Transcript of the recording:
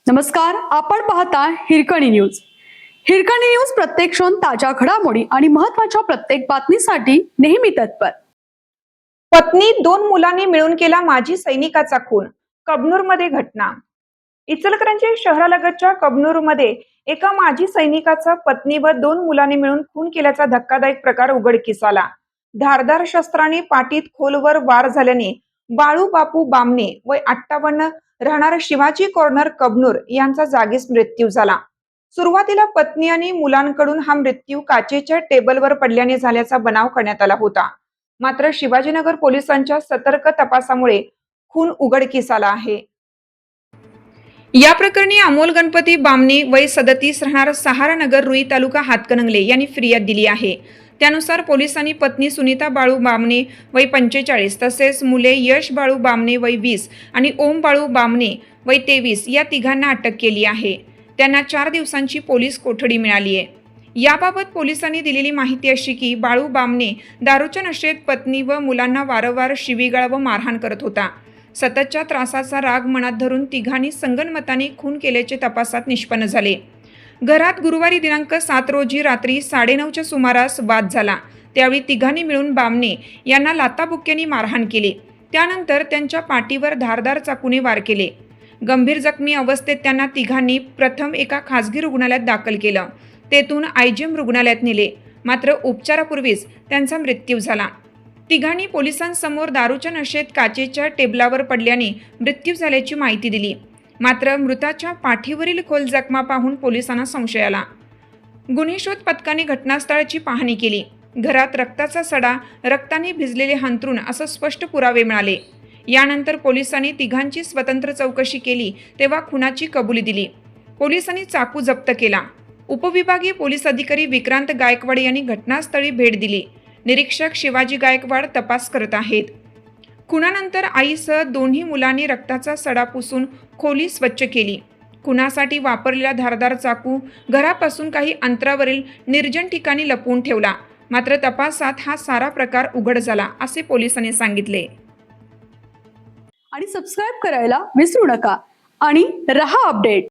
नमस्कार, आपण पाहता हिरकणी न्यूज. हिरकणी न्यूज प्रत्येक क्षण ताज्या घडामोडी आणि महत्त्वाच्या प्रत्येक बातमीसाठी नेहमी तत्पर. पत्नी 2 मुलांनी मिळून केला माजी सैनिकाचा खून. कबनूरमध्ये घटना. इचलकरंजी शहरालगतच्या कबनूरमध्ये एका माजी सैनिकाचा पत्नी व 2 मुलांनी मिळून खून केल्याचा धक्कादायक प्रकार उघडकीस आला. धारदार शस्त्राने पाठीत खोलवर वार झाल्याने बाळू बापू बामणे वय 58 राहणार शिवाजी कॉर्नर कबनूर यांचा जागीच मृत्यू झाला. सुरुवातीला पत्नी आणि मुलांकडून हा मृत्यू काचेच्या टेबलवर पडल्याने झाल्याचा बनाव करण्यात आला होता. मात्र शिवाजीनगर पोलिसांच्या सतर्क तपासामुळे खून उघडकीस आला आहे. या प्रकरणी अमोल गणपती बामणे वय 37 राहणार सहारानगर रुई तालुका हातकणंगले यांनी फिर्याद दिली आहे. त्यानुसार पोलिसांनी पत्नी सुनीता बाळू बामणे वय 45 तसेच मुले यश बाळू बामणे वय 20 आणि ओम बाळू बामणे वय 23 या तिघांना अटक केली आहे. त्यांना 4 दिवसांची पोलीस कोठडी मिळाली आहे. याबाबत पोलिसांनी दिलेली माहिती अशी की बाळू बामणे दारूच्या नशेत पत्नी व मुलांना वारंवार शिवीगाळ व मारहाण करत होता. सततच्या त्रासाचा राग मनात धरून तिघांनी संगनमताने खून केल्याचे तपासात निष्पन्न झाले. घरात गुरुवारी दिनांक 7 रोजी रात्री 9:30च्या सुमारास वाद झाला. त्यावेळी तिघांनी मिळून बामणे यांना लाथाबुक्क्यांनी मारहाण केली. त्यानंतर त्यांच्या पाठीवर धारदार चाकूने वार केले. गंभीर जखमी अवस्थेत त्यांना तिघांनी प्रथम एका खासगी रुग्णालयात दाखल केलं. तेथून आयजीएम रुग्णालयात नेले. मात्र उपचारापूर्वीच त्यांचा मृत्यू झाला. तिघांनी पोलिसांसमोर दारूच्या नशेत काचेच्या टेबलावर पडल्याने मृत्यू झाल्याची माहिती दिली. मात्र मृताच्या पाठीवरील खोल जखमा पाहून पोलिसांना संशय आला. गुन्हे शोध पथकाने घटनास्थळाची पाहणी केली. घरात रक्ताचा सडा, रक्ताने भिजलेले अंथरूण असं स्पष्ट पुरावे मिळाले. यानंतर पोलिसांनी तिघांची स्वतंत्र चौकशी केली तेव्हा खुनाची कबुली दिली. पोलिसांनी चाकू जप्त केला. उपविभागीय पोलीस अधिकारी विक्रांत गायकवाड यांनी घटनास्थळी भेट दिली. निरीक्षक शिवाजी गायकवाड तपास करत आहेत. खुनानंतर आईसह दोन्ही मुलांनी रक्ताचा सडा पुसून खोली स्वच्छ केली. खुनासाठी वापरलेला धारदार चाकू घरापासून काही अंतरावरील निर्जन ठिकाणी लपवून ठेवला. मात्र तपासात हा सारा प्रकार उघड झाला असे पोलिसांनी सांगितले. आणि सबस्क्राइब करायला विसरू नका आणि रहा अपडेट.